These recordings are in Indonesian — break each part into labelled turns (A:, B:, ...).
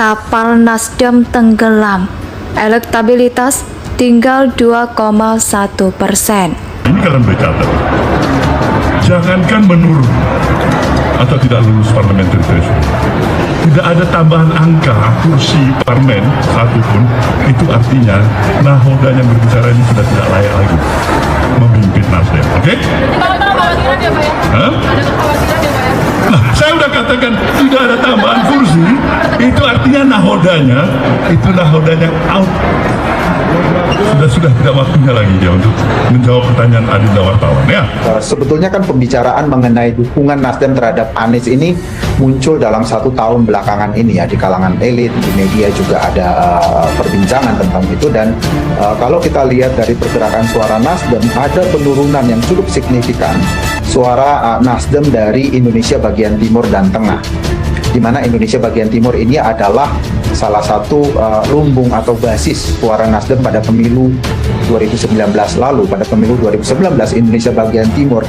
A: kapal Nasdem tenggelam. Elektabilitas tinggal 2,1%.
B: Ini kalian bercatat. Jangankan menurun atau tidak lulus parliamentary threshold, tidak ada tambahan angka kursi parlemen satupun, itu artinya nahoda yang berbicara ini sudah tidak layak lagi memimpin Nasdem. Oke?
C: Ada kekhawatiran ya Pak ya?
B: Hah?
C: Ada kekhawatiran ya Pak ya?
B: Nah, saya udah katakan tidak ada tambahan kursi, itu artinya nahodanya out. Sudah tidak waktunya lagi dia untuk menjawab pertanyaan adinda wartawan ya.
D: Sebetulnya kan pembicaraan mengenai dukungan Nasdem terhadap Anies ini muncul dalam 1 tahun belakangan ini ya, di kalangan elit, di media juga ada perbincangan tentang itu. Dan kalau kita lihat dari pergerakan suara Nasdem, ada penurunan yang cukup signifikan suara Nasdem dari Indonesia bagian timur dan tengah, di mana Indonesia bagian timur ini adalah salah satu lumbung atau basis suara Nasdem pada pemilu 2019 lalu. Pada pemilu 2019 Indonesia bagian timur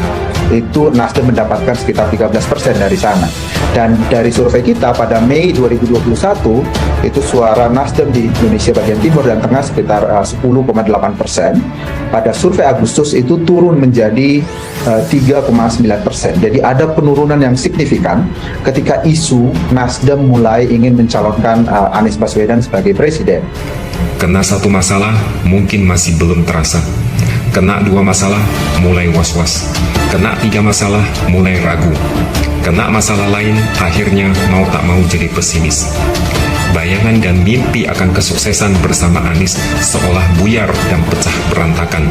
D: itu Nasdem mendapatkan sekitar 13% dari sana. Dan dari survei kita pada Mei 2021 itu suara Nasdem di Indonesia bagian timur dan tengah sekitar 10,8%. Pada survei Agustus itu turun menjadi 3,9%. Jadi ada penurunan yang signifikan ketika isu Nasdem mulai ingin mencalonkan Anies Baswedan sebagai presiden.
E: Kena satu masalah mungkin masih belum terasa. Kena 2 masalah mulai was-was. Kena 3 masalah mulai ragu. Kena masalah lain akhirnya mau tak mau jadi pesimis. Bayangan dan mimpi akan kesuksesan bersama Anies seolah buyar dan pecah berantakan.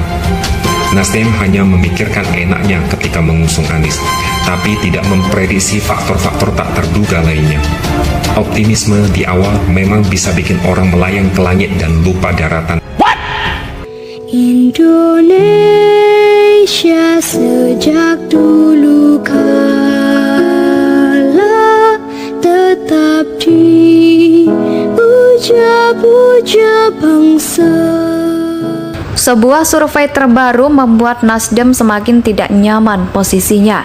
E: Nasdem hanya memikirkan enaknya ketika mengusung Anies, tapi tidak memprediksi faktor-faktor tak terduga lainnya. Optimisme di awal memang bisa bikin orang melayang ke langit dan lupa daratan.
F: Indonesia sejak dulu kala tetap dipuja-puja bangsa.
A: Sebuah survei terbaru membuat Nasdem semakin tidak nyaman posisinya,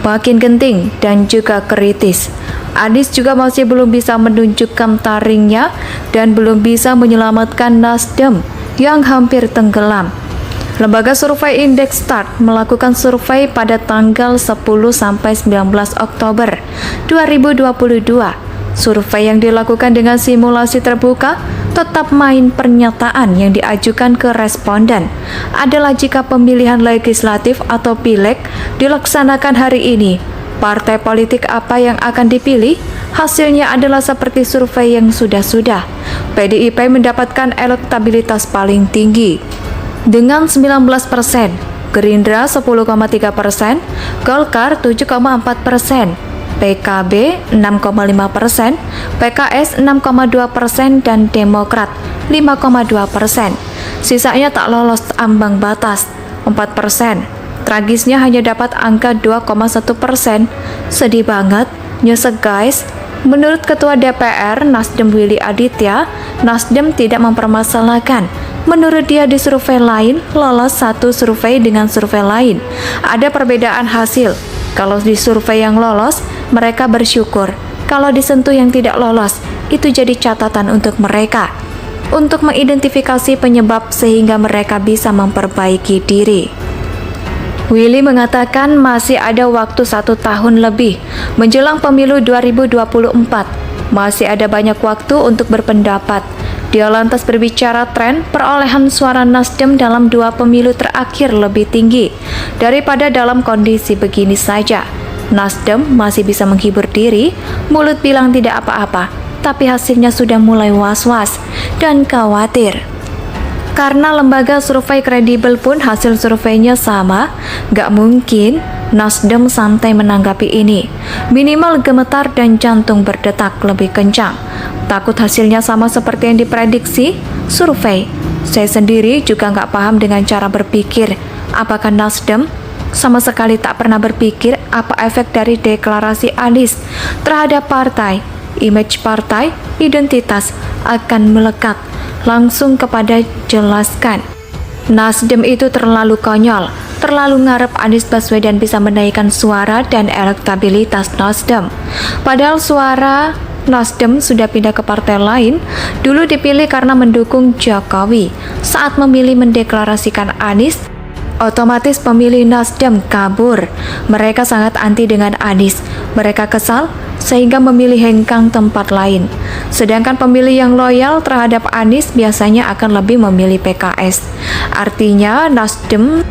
A: makin genting dan juga kritis. Anies juga masih belum bisa menunjukkan taringnya dan belum bisa menyelamatkan Nasdem yang hampir tenggelam. Lembaga survei Indeks Start melakukan survei pada tanggal 10-19 Oktober 2022. Survei yang dilakukan dengan simulasi terbuka tetap main pernyataan yang diajukan ke responden adalah jika pemilihan legislatif atau pileg dilaksanakan hari ini, partai politik apa yang akan dipilih? Hasilnya adalah seperti survei yang sudah-sudah. PDIP mendapatkan elektabilitas paling tinggi dengan 19%, Gerindra 10,3%, Golkar 7,4%, PKB 6,5%, PKS 6,2% dan Demokrat 5,2%. Sisanya tak lolos ambang batas 4%. Tragisnya hanya dapat angka 2,1%. Sedih banget, nyesek guys. Menurut Ketua DPR Nasdem Willy Aditya, Nasdem tidak mempermasalahkan. Menurut dia di survei lain, lolos satu survei dengan survei lain. Ada perbedaan hasil. Kalau di survei yang lolos, mereka bersyukur. Kalau disentuh yang tidak lolos, itu jadi catatan untuk mereka. Untuk mengidentifikasi penyebab sehingga mereka bisa memperbaiki diri. Willy mengatakan masih ada waktu 1 tahun lebih menjelang pemilu 2024. Masih ada banyak waktu untuk berpendapat. Dia lantas berbicara tren perolehan suara Nasdem dalam 2 pemilu terakhir lebih tinggi daripada dalam kondisi begini saja. Nasdem masih bisa menghibur diri, mulut bilang tidak apa-apa, tapi hasilnya sudah mulai was-was dan khawatir. Karena lembaga survei kredibel pun hasil surveinya sama, gak mungkin Nasdem santai menanggapi ini. Minimal gemetar dan jantung berdetak lebih kencang. Takut hasilnya sama seperti yang diprediksi survei. Saya sendiri juga gak paham dengan cara berpikir. Apakah Nasdem sama sekali tak pernah berpikir apa efek dari deklarasi Anies terhadap partai, image partai, identitas akan melekat langsung kepada jelaskan. Nasdem itu terlalu konyol, terlalu ngarep Anies Baswedan bisa menaikkan suara dan elektabilitas Nasdem. Padahal suara Nasdem sudah pindah ke partai lain, dulu dipilih karena mendukung Jokowi. Saat memilih mendeklarasikan Anies, otomatis pemilih Nasdem kabur. Mereka sangat anti dengan Anies. Mereka kesal sehingga memilih hengkang tempat lain. Sedangkan pemilih yang loyal terhadap Anies biasanya akan lebih memilih PKS. Artinya Nasdem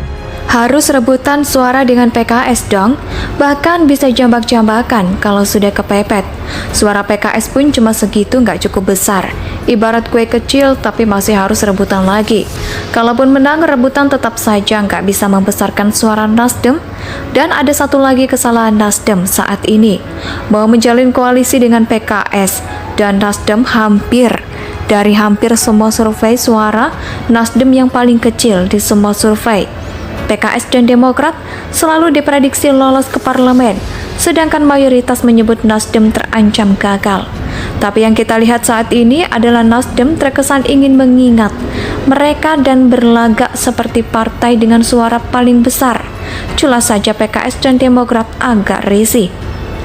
A: harus rebutan suara dengan PKS dong, bahkan bisa jambak-jambakan kalau sudah kepepet. Suara PKS pun cuma segitu, nggak cukup besar. Ibarat kue kecil tapi masih harus rebutan lagi. Kalaupun menang, rebutan tetap saja nggak bisa membesarkan suara Nasdem. Dan ada satu lagi kesalahan Nasdem saat ini, mau menjalin koalisi dengan PKS, dan Nasdem dari hampir semua survei suara, Nasdem yang paling kecil di semua survei. PKS dan Demokrat selalu diprediksi lolos ke parlemen, sedangkan mayoritas menyebut Nasdem terancam gagal. Tapi yang kita lihat saat ini adalah Nasdem terkesan ingin mengingat mereka dan berlagak seperti partai dengan suara paling besar. Jelas saja PKS dan Demokrat agak risih.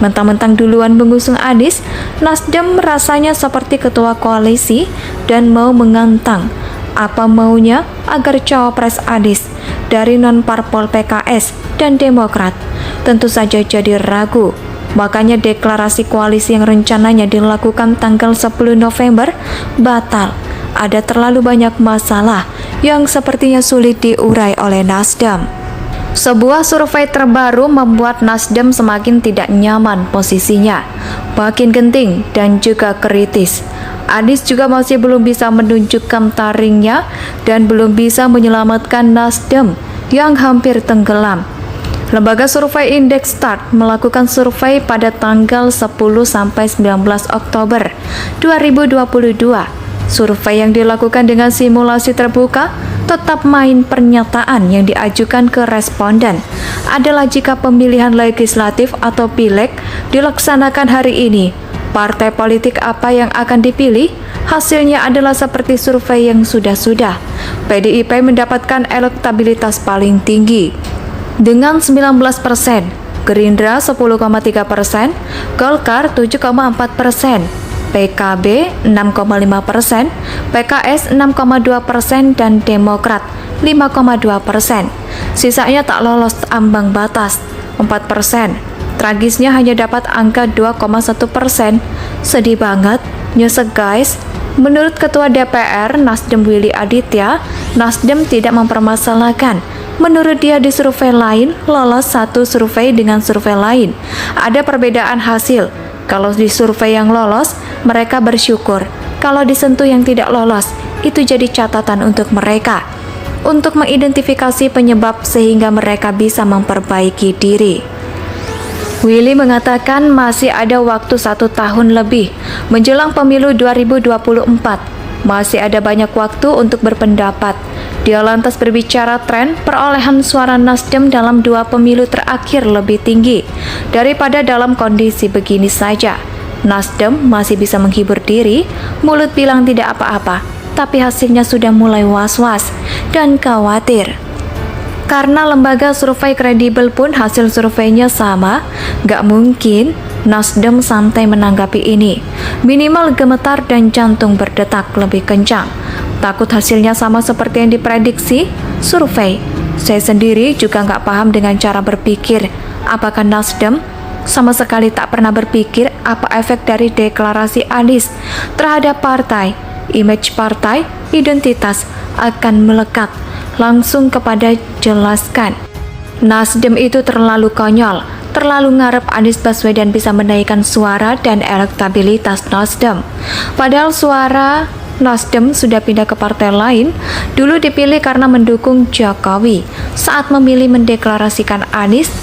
A: Mentang-mentang duluan mengusung Anies, Nasdem rasanya seperti ketua koalisi dan mau mengantang apa maunya agar cawapres Anies dari non-parpol PKS dan Demokrat tentu saja jadi ragu. Makanya deklarasi koalisi yang rencananya dilakukan tanggal 10 November batal. Ada terlalu banyak masalah yang sepertinya sulit diurai oleh Nasdem. Sebuah survei terbaru membuat Nasdem semakin tidak nyaman posisinya, makin genting dan juga kritis. Anies juga masih belum bisa menunjukkan taringnya dan belum bisa menyelamatkan Nasdem yang hampir tenggelam. Lembaga survei Indeks Start melakukan survei pada tanggal 10-19 Oktober 2022. Survei yang dilakukan dengan simulasi terbuka tetap main pernyataan yang diajukan ke responden adalah jika pemilihan legislatif atau pileg dilaksanakan hari ini, partai politik apa yang akan dipilih? Hasilnya adalah seperti survei yang sudah-sudah. PDIP mendapatkan elektabilitas paling tinggi dengan 19%, Gerindra 10,3%, Golkar 7,4%, PKB 6,5%, PKS 6,2%, dan Demokrat 5,2%. Sisanya tak lolos ambang batas 4%. Tragisnya hanya dapat angka 2,1%. Sedih banget, nyesek guys. Menurut Ketua DPR Nasdem Willy Aditya, Nasdem tidak mempermasalahkan. Menurut dia di survei lain, lolos satu survei dengan survei lain. Ada perbedaan hasil. Kalau di survei yang lolos, mereka bersyukur. Kalau disentuh yang tidak lolos, itu jadi catatan untuk mereka. Untuk mengidentifikasi penyebab sehingga mereka bisa memperbaiki diri. Willy mengatakan masih ada waktu 1 tahun lebih menjelang pemilu 2024. Masih ada banyak waktu untuk berpendapat. Dia lantas berbicara tren perolehan suara Nasdem dalam 2 pemilu terakhir lebih tinggi daripada dalam kondisi begini saja. Nasdem masih bisa menghibur diri, mulut bilang tidak apa-apa, tapi hasilnya sudah mulai was-was dan khawatir. Karena lembaga survei kredibel pun hasil surveinya sama, gak mungkin Nasdem santai menanggapi ini. Minimal gemetar dan jantung berdetak lebih kencang. Takut hasilnya sama seperti yang diprediksi survei. Saya sendiri juga gak paham dengan cara berpikir. Apakah Nasdem sama sekali tak pernah berpikir apa efek dari deklarasi Anies terhadap partai, image partai, identitas akan melekat langsung kepada jelaskan. Nasdem itu terlalu konyol, terlalu ngarep Anies Baswedan bisa menaikkan suara dan elektabilitas Nasdem. Padahal suara Nasdem sudah pindah ke partai lain, dulu dipilih karena mendukung Jokowi. Saat memilih mendeklarasikan Anies,